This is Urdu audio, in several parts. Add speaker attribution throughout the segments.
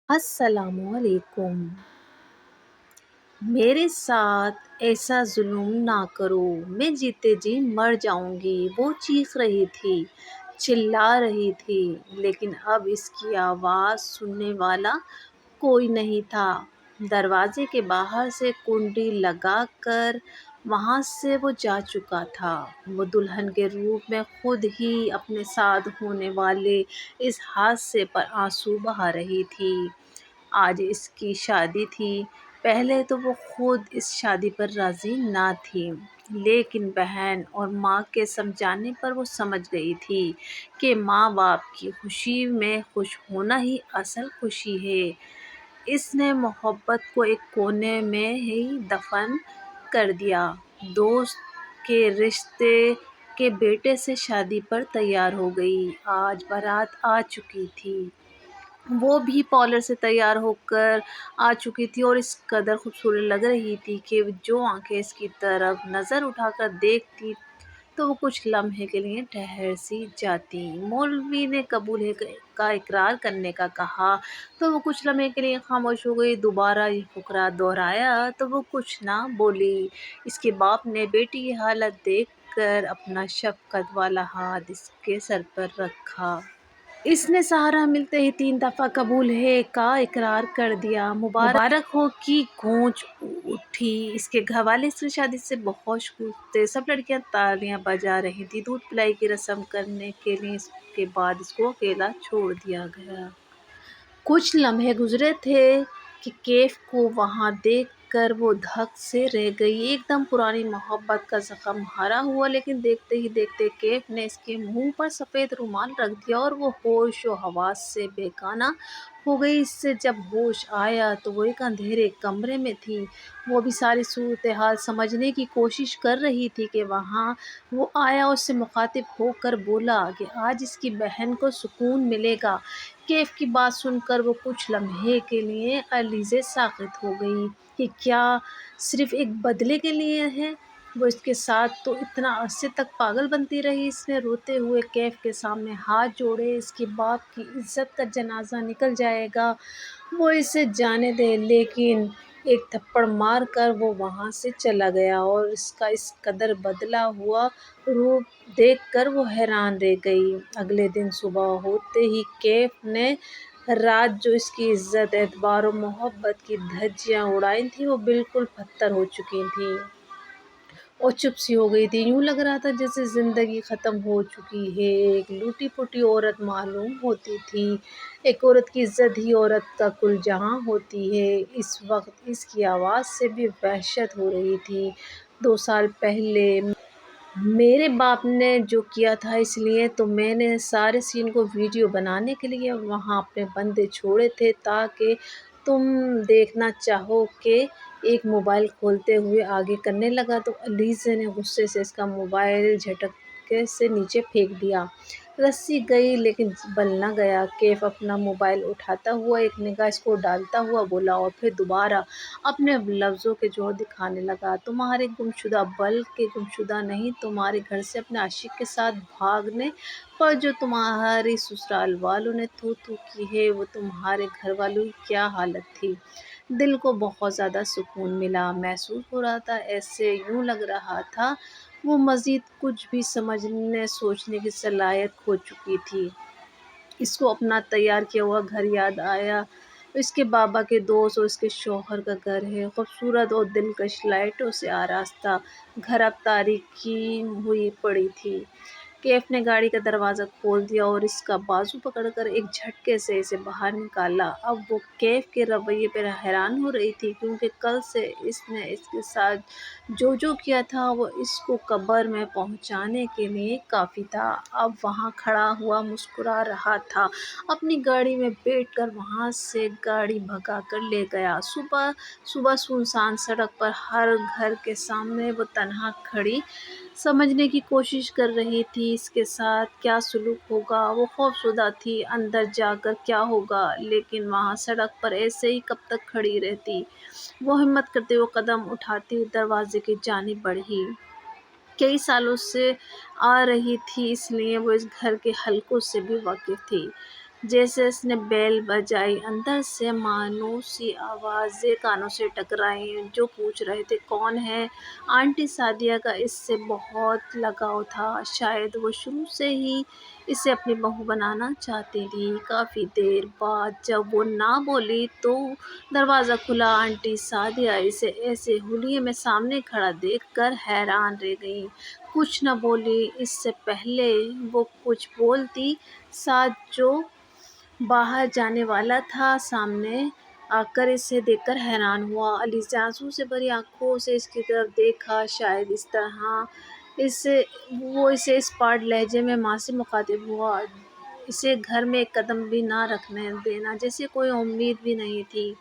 Speaker 1: السلام علیکم۔ میرے ساتھ ایسا ظلم نہ کرو، میں جیتے جی مر جاؤں گی۔ وہ چیخ رہی تھی، چلا رہی تھی، لیکن اب اس کی آواز سننے والا کوئی نہیں تھا۔ دروازے کے باہر سے کنڈی لگا کر وہاں سے وہ جا چکا تھا۔ وہ دلہن کے روپ میں خود ہی اپنے ساتھ ہونے والے اس حادثے پر آنسو بہا رہی تھی۔ آج اس کی شادی تھی۔ پہلے تو وہ خود اس شادی پر راضی نہ تھی، لیکن بہن اور ماں کے سمجھانے پر وہ سمجھ گئی تھی کہ ماں باپ کی خوشی میں خوش ہونا ہی اصل خوشی ہے۔ اس نے محبت کو ایک کونے میں ہی دفن کر دیا۔ دوست کے رشتے کے بیٹے سے شادی پر تیار ہو گئی۔ آج بارات آ چکی تھی۔ وہ بھی پارلر سے تیار ہو کر آ چکی تھی اور اس قدر خوبصورت لگ رہی تھی کہ جو آنکھیں اس کی طرف نظر اٹھا کر دیکھتی تو وہ کچھ لمحے کے لیے ٹھہر سی جاتی۔ مولوی نے قبول کا اقرار کرنے کا کہا تو وہ کچھ لمحے کے لیے خاموش ہو گئی۔ دوبارہ یہ فقرہ دہرایا تو وہ کچھ نہ بولی۔ اس کے باپ نے بیٹی کی حالت دیکھ کر اپنا شفقت والا ہاتھ اس کے سر پر رکھا۔ اس نے سہارا ملتے ہی 3 دفعہ قبول ہے کا اقرار کر دیا۔ مبارک ہو کی گونج اٹھی۔ اس کے گھر والے اس کی شادی سے بہت خوش تھے۔ سب لڑکیاں تالیاں بجا رہی تھیں۔ دودھ پلائی کی رسم کرنے کے لیے اس کے بعد اس کو اکیلا چھوڑ دیا گیا۔ کچھ لمحے گزرے تھے کہ کیف کو وہاں دیکھ کر وہ دھک سے رہ گئی۔ ایک دم پرانی محبت کا زخم بھرا ہوا، لیکن دیکھتے ہی دیکھتے کیف نے اس کے منہ پر سفید رومال رکھ دیا اور وہ ہوش و حواس سے بے گانہ ہو گئی۔ اسے جب ہوش آیا تو وہ ایک اندھیرے کمرے میں تھی۔ وہ ابھی ساری صورتحال سمجھنے کی کوشش کر رہی تھی کہ وہاں وہ آیا اور اس سے مخاطب ہو کر بولا کہ آج اس کی بہن کو سکون ملے گا۔ کیف کی بات سن کر وہ کچھ لمحے کے لیے علیحدہ ساکت ہو گئی کہ کیا صرف ایک بدلے کے لیے ہے؟ وہ اس کے ساتھ تو اتنا عرصے تک پاگل بنتی رہی۔ اس نے روتے ہوئے کیف کے سامنے ہاتھ جوڑے۔ اس کے باپ کی عزت کا جنازہ نکل جائے گا، وہ اسے جانے دے۔ لیکن ایک تھپڑ مار کر وہ وہاں سے چلا گیا اور اس کا اس قدر بدلا ہوا روپ دیکھ کر وہ حیران رہ گئی۔ اگلے دن صبح ہوتے ہی کیف نے رات جو اس کی عزت، اعتبار و محبت کی دھجیاں اڑائی تھیں وہ بالکل پتھر ہو چکی تھیں اور چپ سی ہو گئی تھی۔ یوں لگ رہا تھا جیسے زندگی ختم ہو چکی ہے۔ ایک لوٹی پھوٹی عورت معلوم ہوتی تھی۔ ایک عورت کی عزت ہی عورت کا کل جہاں ہوتی ہے۔ اس وقت اس کی آواز سے بھی وحشت ہو رہی تھی۔ 2 سال پہلے میرے باپ نے جو کیا تھا، اس لیے تو میں نے سارے سین کو ویڈیو بنانے کے لیے وہاں اپنے بندے چھوڑے تھے تاکہ تم دیکھنا چاہو کہ ایک موبائل کھولتے ہوئے آگے کرنے لگا تو علیزہ نے غصے سے اس کا موبائل جھٹکے سے نیچے پھینک دیا۔ رسی گئی لیکن بل نہ گیا۔ کیف اپنا موبائل اٹھاتا ہوا ایک نگاہ اس کو ڈالتا ہوا بولا اور پھر دوبارہ اپنے لفظوں کے جوہر دکھانے لگا۔ تمہارے گمشدہ، بلکہ گمشدہ نہیں، تمہارے گھر سے اپنے عاشق کے ساتھ بھاگنے پر جو تمہاری سسرال والوں نے تھو تھو کی ہے، وہ تمہارے گھر والوں کی کیا حالت تھی؟ دل کو بہت زیادہ سکون ملا محسوس ہو رہا تھا۔ ایسے یوں لگ رہا تھا وہ مزید کچھ بھی سمجھنے سوچنے کی صلاحیت کھو چکی تھی۔ اس کو اپنا تیار کیا ہوا گھر یاد آیا۔ اس کے بابا کے دوست اور اس کے شوہر کا گھر ہے، خوبصورت اور دلکش لائٹوں سے آراستہ۔ گھر اب تاریکی ہوئی پڑی تھی۔ کیف نے گاڑی کا دروازہ کھول دیا اور اس کا بازو پکڑ کر ایک جھٹکے سے اسے باہر نکالا۔ اب وہ کیف کے رویے پر حیران ہو رہی تھی، کیونکہ کل سے اس نے اس کے ساتھ جو کیا تھا وہ اس کو قبر میں پہنچانے کے لیے کافی تھا۔ اب وہاں کھڑا ہوا مسکرا رہا تھا۔ اپنی گاڑی میں بیٹھ کر وہاں سے گاڑی بھگا کر لے گیا۔ صبح سنسان سڑک پر ہر گھر کے سامنے وہ تنہا کھڑی سمجھنے کی کوشش کر رہی تھی اس کے ساتھ کیا سلوک ہوگا۔ وہ خوفزدہ تھی اندر جا کر کیا ہوگا، لیکن وہاں سڑک پر ایسے ہی کب تک کھڑی رہتی۔ وہ ہمت کرتے ہوئے قدم اٹھاتی ہوئی دروازے کی جانب بڑھی۔ کئی سالوں سے آ رہی تھی، اس لیے وہ اس گھر کے حلقوں سے بھی واقف تھی۔ جیسے اس نے بیل بجائی، اندر سے مانوسی آوازیں کانوں سے ٹکرائیں جو پوچھ رہے تھے کون ہے۔ آنٹی سعدیہ کا اس سے بہت لگاؤ تھا، شاید وہ شروع سے ہی اسے اپنی بہو بنانا چاہتی تھی۔ کافی دیر بعد جب وہ نہ بولی تو دروازہ کھلا۔ آنٹی سعدیہ اسے ایسے حلیے میں سامنے کھڑا دیکھ کر حیران رہ گئیں، کچھ نہ بولی۔ اس سے پہلے وہ کچھ بولتی، سعد جو باہر جانے والا تھا سامنے آ کر اسے دیکھ کر حیران ہوا۔ علیزہ آنسو سے بھری آنکھوں سے اس کی طرف دیکھا، شاید اس طرح وہ اسے اسپاٹ لہجے میں ماں سے مخاطب ہوا، اسے گھر میں ایک قدم بھی نہ رکھنے دینا، جیسے کوئی امید بھی نہیں تھی۔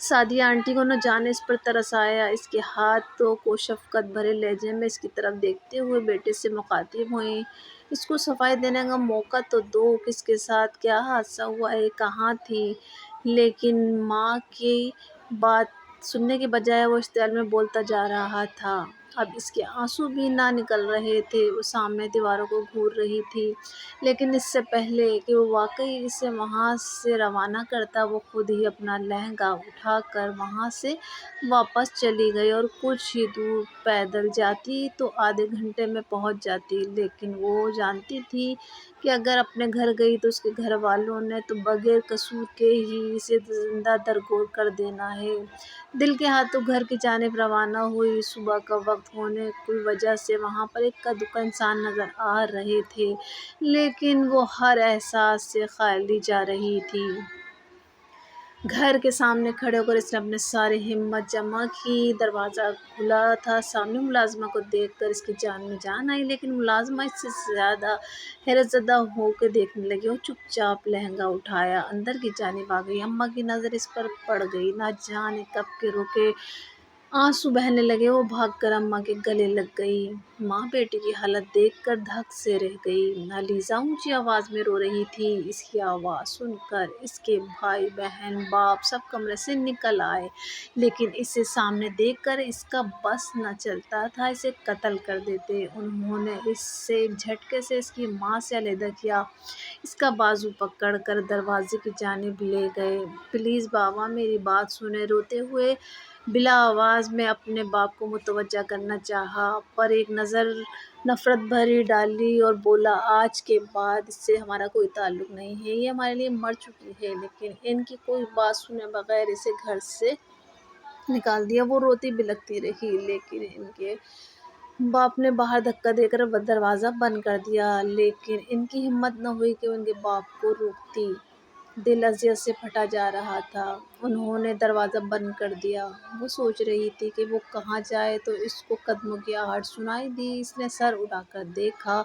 Speaker 1: سعدیہ آنٹی کو نہ جانے اس پر ترس آیا، اس کے ہاتھوں کو شفقت بھرے لہجے میں اس کی طرف دیکھتے ہوئے بیٹے سے مخاطب ہوئیں۔ اس کو صفائی دینے کا موقع تو دو، کس کے ساتھ کیا حادثہ ہوا ہے، کہاں تھی؟ لیکن ماں کی بات سننے کے بجائے وہ اشتعال میں بولتا جا رہا تھا۔ اب اس کے آنسو بھی نہ نکل رہے تھے، وہ سامنے دیواروں کو گھور رہی تھی، لیکن اس سے پہلے کہ وہ واقعی اسے وہاں سے روانہ کرتا، وہ خود ہی اپنا لہنگا اٹھا کر وہاں سے واپس چلی گئی اور کچھ ہی دور پیدل جاتی تو آدھے گھنٹے میں پہنچ جاتی، لیکن وہ جانتی تھی کہ اگر اپنے گھر گئی تو اس کے گھر والوں نے تو بغیر قصور کے ہی اسے زندہ درگور کر دینا ہے۔ دل کے ہاتھوں گھر کی جانب روانہ ہوئی۔ صبح کا وقت ہونے کی وجہ سے وہاں پر اکا دکا انسان نظر آ رہے تھے، لیکن وہ ہر احساس سے خالی جا رہی تھی۔ گھر کے سامنے کھڑے ہو کر اس نے اپنی ساری ہمت جمع کی۔ دروازہ کھلا تھا، سامنے ملازمہ کو دیکھ کر اس کی جان میں جان آئی، لیکن ملازمہ اس سے زیادہ حیرت زدہ ہو کے دیکھنے لگی اور چپ چاپ لہنگا اٹھایا اندر کی جانب آ گئی۔ اماں کی نظر اس پر پڑ گئی، نہ جانے کب کے رکے آنسو بہنے لگے، وہ بھاگ کر اماں کے گلے لگ گئی۔ ماں بیٹی کی حالت دیکھ کر دھک سے رہ گئی۔ علیزہ اونچی آواز میں رو رہی تھی۔ اس کی آواز سن کر اس کے بھائی بہن باپ سب کمرے سے نکل آئے، لیکن اسے سامنے دیکھ کر اس کا بس نہ چلتا تھا، اسے قتل کر دیتے۔ انہوں نے اسے ایک جھٹکے سے اس کی ماں سے علیحدہ کیا، اس کا بازو پکڑ کر دروازے کی جانب لے گئے۔ پلیز بابا میری بات سنیں، روتے ہوئے بلا آواز میں اپنے باپ کو متوجہ کرنا چاہا، پر ایک نظر نفرت بھری ڈالی اور بولا، آج کے بعد اس سے ہمارا کوئی تعلق نہیں ہے، یہ ہمارے لیے مر چکی ہے۔ لیکن ان کی کوئی بات سنے بغیر اسے گھر سے نکال دیا۔ وہ روتی بلکتی رہی، لیکن ان کے باپ نے باہر دھکا دے کر دروازہ بند کر دیا، لیکن ان کی ہمت نہ ہوئی کہ ان کے باپ کو روکتی۔ دل اذیت سے پھٹا جا رہا تھا۔ انہوں نے دروازہ بند کر دیا۔ وہ سوچ رہی تھی کہ وہ کہاں جائے تو اس کو قدموں کی آہٹ سنائی دی۔ اس نے سر اٹھا کر دیکھا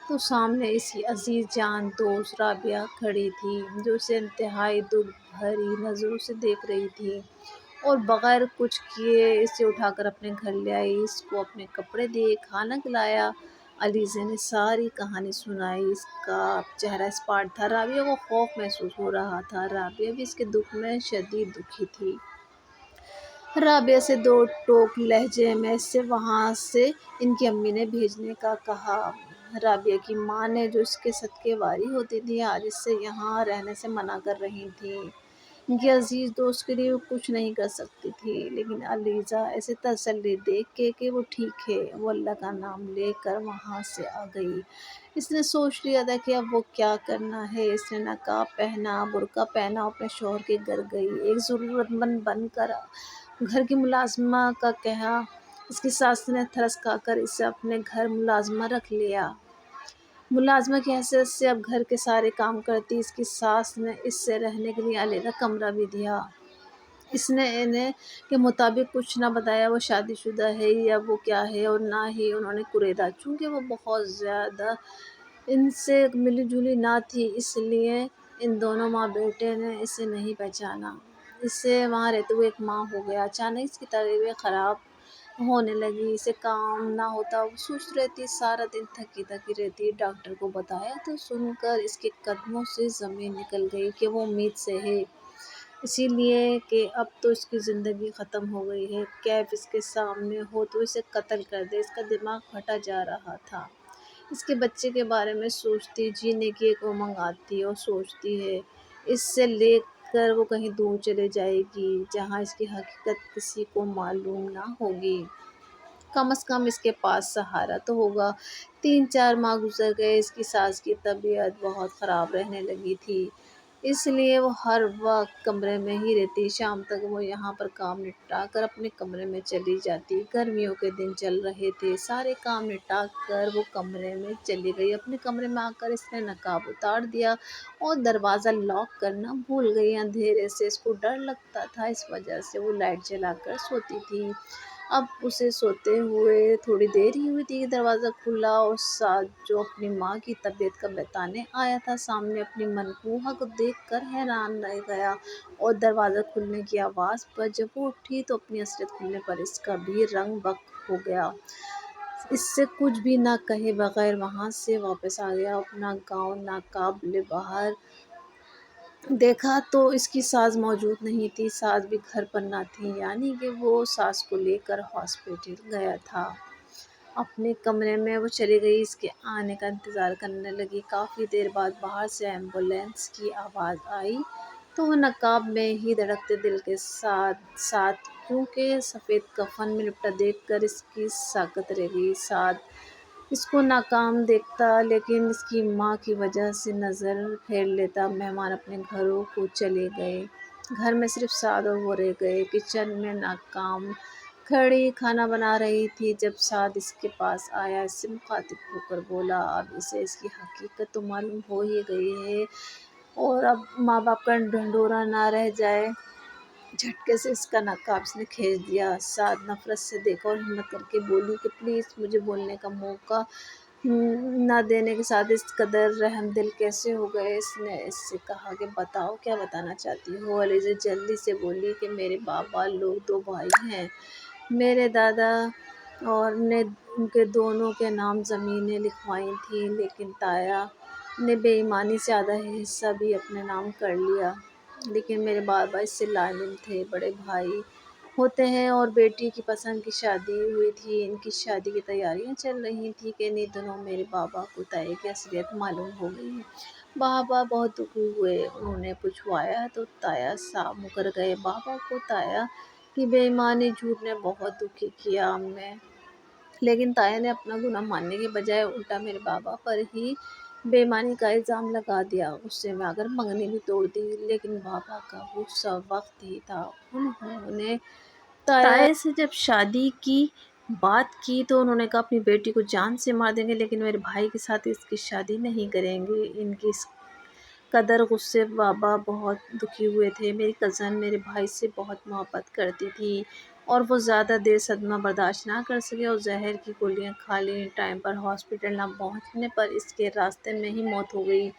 Speaker 1: تو سامنے اس کی عزیز جان دوست رابعہ کھڑی تھی، جو اسے انتہائی دکھ بھری نظروں سے دیکھ رہی تھی اور بغیر کچھ کیے اسے اٹھا کر اپنے گھر لے آئی، اس کو اپنے کپڑے دیے، کھانا کھلایا۔ علیزہ نے ساری کہانی سنائی۔ اس کا چہرہ اسپاٹ تھا، رابعہ کو خوف محسوس ہو رہا تھا، رابعہ بھی اس کے دکھ میں شدید دکھی تھی۔ رابعہ سے دو ٹوک لہجے میں اسے وہاں سے ان کی امی نے بھیجنے کا کہا۔ رابعہ کی ماں نے جو اس کے صدقے واری ہوتی تھی، آج اس سے یہاں رہنے سے منع کر رہی تھیں۔ ان کی عزیز دوست کے لیے وہ کچھ نہیں کر سکتی تھی، لیکن علیزہ ایسے تسلی دیکھ کے کہ وہ ٹھیک ہے، وہ اللہ کا نام لے کر وہاں سے آ گئی۔ اس نے سوچ لیا تھا کہ اب وہ کیا کرنا ہے۔ اس نے نقاب پہنا، برقع پہنا اور اپنے شوہر کے گھر گئی، ایک ضرورت مند بن کر۔ گھر کی ملازمہ کا کہا، اس کی ساس نے ترس کھا کر اسے اپنے گھر ملازمہ رکھ لیا۔ ملازمہ کی حیثیت سے اب گھر کے سارے کام کرتی۔ اس کی ساس نے اس سے رہنے کے لیے علیحدہ کمرہ بھی دیا۔ اس نے انہیں کے مطابق کچھ نہ بتایا وہ شادی شدہ ہے یا وہ کیا ہے، اور نہ ہی انہوں نے کریدا، چونکہ وہ بہت زیادہ ان سے ملی جلی نہ تھی، اس لیے ان دونوں ماں بیٹے نے اسے نہیں پہچانا۔ اسے وہاں رہتے ہوئے ایک ماہ ہو گیا۔ اچانک اس کی طبیعت خراب ہونے لگی، اسے کام نہ ہوتا، وہ سست رہتی، سارا دن تھکی تھکی رہتی۔ ڈاکٹر کو بتایا تو سن کر اس کے قدموں سے زمین نکل گئی کہ وہ امید سے ہے، اسی لیے کہ اب تو اس کی زندگی ختم ہو گئی ہے، کیف اس کے سامنے ہو تو اسے قتل کر دے۔ اس کا دماغ پھٹا جا رہا تھا۔ اس کے بچے کے بارے میں سوچتی، جینے کی ایک امنگ آتی اور سوچتی ہے اس سے لے کر وہ کہیں دور چلے جائے گی جہاں اس کی حقیقت کسی کو معلوم نہ ہوگی۔ کم از کم اس کے پاس سہارا تو ہوگا۔ 3-4 ماہ گزر گئے، اس کی ساس کی طبیعت بہت خراب رہنے لگی تھی، اس لیے وہ ہر وقت کمرے میں ہی رہتی۔ شام تک وہ یہاں پر کام نپٹا کر اپنے کمرے میں چلی جاتی۔ گرمیوں کے دن چل رہے تھے، سارے کام نپٹا کر وہ کمرے میں چلی گئی۔ اپنے کمرے میں آ کر اس نے نقاب اتار دیا اور دروازہ لاک کرنا بھول گئی۔ اندھیرے سے اس کو ڈر لگتا تھا، اس وجہ سے وہ لائٹ جلا کر سوتی تھی۔ اب اسے سوتے ہوئے تھوڑی دیر ہی ہوئی تھی کہ دروازہ کھلا اور سعد، جو اپنی ماں کی طبیعت کا بتانے آیا تھا، سامنے اپنی منقوہ کو دیکھ کر حیران رہ گیا اور دروازہ کھلنے کی آواز پر جب وہ اٹھی تو اپنی اصلیت کھلنے پر اس کا بھی رنگ بک ہو گیا۔ اس سے کچھ بھی نہ کہے بغیر وہاں سے واپس آ گیا۔ اپنا گاؤن نقاب لے باہر دیکھا تو اس کی ساس موجود نہیں تھی۔ ساس بھی گھر پر نہ تھی، یعنی کہ وہ ساس کو لے کر ہاسپٹل گیا تھا۔ اپنے کمرے میں وہ چلی گئی، اس کے آنے کا انتظار کرنے لگی۔ کافی دیر بعد باہر سے ایمبولینس کی آواز آئی تو وہ نقاب میں ہی دھڑکتے دل کے ساتھ ساتھ کیونکہ سفید کفن میں لپٹا دیکھ کر اس کی ساکت رہ گئی۔ سعد اس کو ناکام دیکھتا لیکن اس کی ماں کی وجہ سے نظر پھیر لیتا۔ مہمان اپنے گھروں کو چلے گئے، گھر میں صرف سعد اور وہ رہ گئے۔ کچن میں ناکام کھڑی کھانا بنا رہی تھی جب سعد اس کے پاس آیا، اس سے مخاطب ہو کر بولا، اب اسے اس کی حقیقت تو معلوم ہو ہی گئی ہے اور اب ماں باپ کا ڈھنڈورا نہ رہ جائے۔ جھٹکے سے اس کا نقاب اس نے کھینچ دیا۔ سعد نفرت سے دیکھا اور ہمت کر کے بولی کہ پلیز مجھے بولنے کا موقع نہ دینے کے ساتھ اس قدر رحم دل کیسے ہو گئے؟ اس نے اس سے کہا کہ بتاؤ کیا بتانا چاہتی ہو؟ علیزہ جلدی سے بولی کہ میرے بابا لوگ 2 بھائی ہیں، میرے دادا اور نے ان کے دونوں کے نام زمینیں لکھوائی تھیں، لیکن تایا نے بے ایمانی سے آدھا حصہ بھی اپنے نام کر لیا۔ لیکن میرے بابا اس سے لاعلم تھے، بڑے بھائی ہوتے ہیں اور بیٹی کی پسند کی شادی ہوئی تھی، ان کی شادی کی تیاریاں چل رہی تھیں کہ انہی دنوں میرے بابا کو تایا کی اصلیت معلوم ہو گئی۔ بابا بہت دکھی ہوئے، انہوں نے پچھوایا تو تایا صاف مکر گئے۔ بابا کو تایا کی بے ایمانی جھوٹ نے بہت دکھی کیا، لیکن تایا نے اپنا گناہ ماننے کے بجائے الٹا میرے بابا پر ہی بے ایمانی کا الزام لگا دیا۔ غصے میں آ کر منگنی بھی توڑ دی۔ لیکن بابا کا غصہ وقت ہی تھا، انہوں نے تایا سے جب شادی کی بات کی تو انہوں نے کہا اپنی بیٹی کو جان سے مار دیں گے لیکن میرے بھائی کے ساتھ اس کی شادی نہیں کریں گے۔ ان کی اس قدر غصے بابا بہت دکھی ہوئے تھے۔ میری کزن میرے بھائی سے بہت محبت کرتی تھی اور وہ زیادہ دیر صدمہ برداشت نہ کر سکے اور زہر کی گولیاں کھا لیں۔ ٹائم پر ہاسپٹل نہ پہنچنے پر اس کے راستے میں ہی موت ہو گئی۔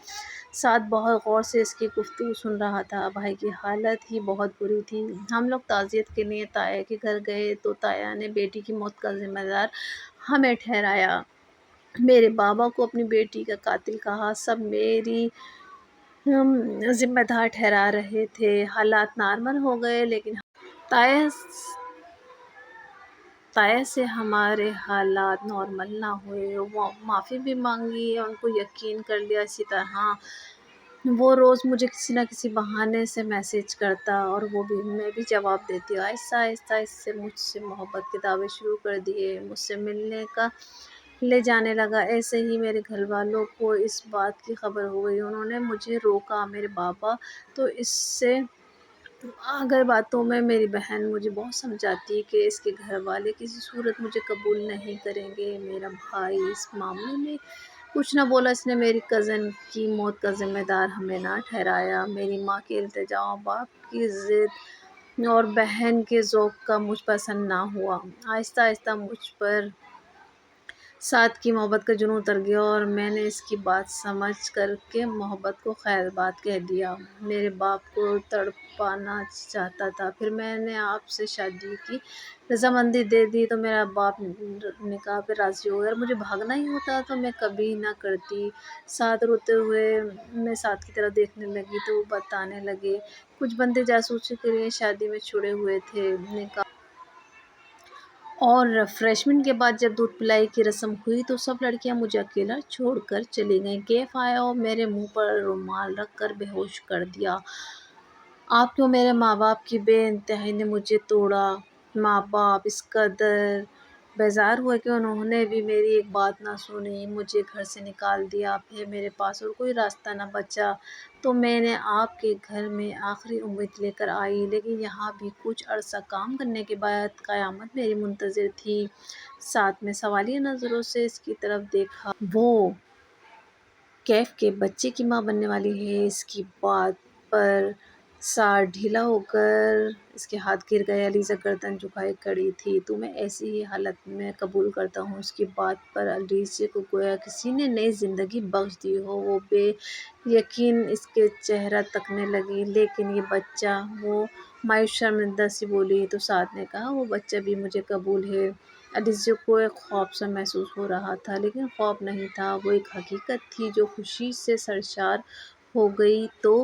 Speaker 1: سعد بہت غور سے اس کی گفتگو سن رہا تھا، بھائی کی حالت ہی بہت بری تھی۔ ہم لوگ تعزیت کے لیے تایا کے گھر گئے تو تایا نے بیٹی کی موت کا ذمہ دار ہمیں ٹھہرایا، میرے بابا کو اپنی بیٹی کا قاتل کہا، سب میری ذمہ دار ٹھہرا رہے تھے۔ حالات نارمل ہو گئے لیکن تایا سے ہمارے حالات نارمل نہ ہوئے۔ وہ معافی بھی مانگی، ان کو یقین کر لیا۔ اسی طرح وہ روز مجھے کسی نہ کسی بہانے سے میسج کرتا اور میں بھی جواب دیتی۔ آہستہ آہستہ اس سے مجھ سے محبت کے دعوے شروع کر دیے، مجھ سے ملنے کا لے جانے لگا۔ ایسے ہی میرے گھر والوں کو اس بات کی خبر ہو گئی، انہوں نے مجھے روکا۔ میرے بابا تو اس سے اگر باتوں میں میری بہن مجھے بہت سمجھاتی کہ اس کے گھر والے کسی صورت مجھے قبول نہیں کریں گے۔ میرا بھائی اس معاملے میں کچھ نہ بولا، اس نے میری کزن کی موت کا ذمہ دار ہمیں نہ ٹھہرایا۔ میری ماں کے التجا، باپ کی ضد اور بہن کے ذوق کا مجھ پر اثر نہ ہوا۔ آہستہ آہستہ مجھ پر سعد کی محبت کا جنون اتر گیا اور میں نے اس کی بات سمجھ کر کے محبت کو خیر بات کہہ دیا۔ میرے باپ کو تڑپانا چاہتا تھا، پھر میں نے آپ سے شادی کی رضامندی دے دی تو میرا باپ نکاح پہ راضی ہو گیا۔ اگر مجھے بھاگنا ہی ہوتا تو میں کبھی نہ کرتی۔ سعد روتے ہوئے میں سعد کی طرف دیکھنے لگی تو وہ بتانے لگے، کچھ بندے جاسوسی کے لیے شادی میں چھڑے ہوئے تھے، نکاح اور ریفریشمنٹ کے بعد جب دودھ پلائی کی رسم ہوئی تو سب لڑکیاں مجھے اکیلا چھوڑ کر چلی گئیں۔ کیف آیا اور میرے منہ پر رومال رکھ کر بے ہوش کر دیا۔ آپ کیوں میرے ماں باپ کی بے انتہائی نے مجھے توڑا۔ ماں باپ اس قدر بیزار ہوئے کہ انہوں نے بھی میری ایک بات نہ سنی، مجھے گھر سے نکال دیا۔ پھر میرے پاس اور کوئی راستہ نہ بچا تو میں نے آپ کے گھر میں آخری امید لے کر آئی، لیکن یہاں بھی کچھ عرصہ کام کرنے کے بعد قیامت میری منتظر تھی۔ ساتھ میں سوالیہ نظروں سے اس کی طرف دیکھا۔ وہ کیف کے بچے کی ماں بننے والی ہے۔ اس کی بات پر سا ڈھیلا ہو کر اس کے ہاتھ گر گئے۔ علیزہ گردن جھکائے کھڑی تھی۔ تمہیں ایسی ہی حالت میں قبول کرتا ہوں۔ اس کی بات پر علیزہ کو گویا کسی نے نئی زندگی بخش دی ہو۔ وہ بے یقین اس کے چہرہ تکنے لگی۔ لیکن یہ بچہ، وہ مایوس شرمندہ سی بولی۔ تو ساتھ نے کہا، وہ بچہ بھی مجھے قبول ہے۔ علیزہ کو ایک خوف سا محسوس ہو رہا تھا، لیکن خوف نہیں تھا، وہ ایک حقیقت تھی جو خوشی سے سرشار ہو گئی۔ تو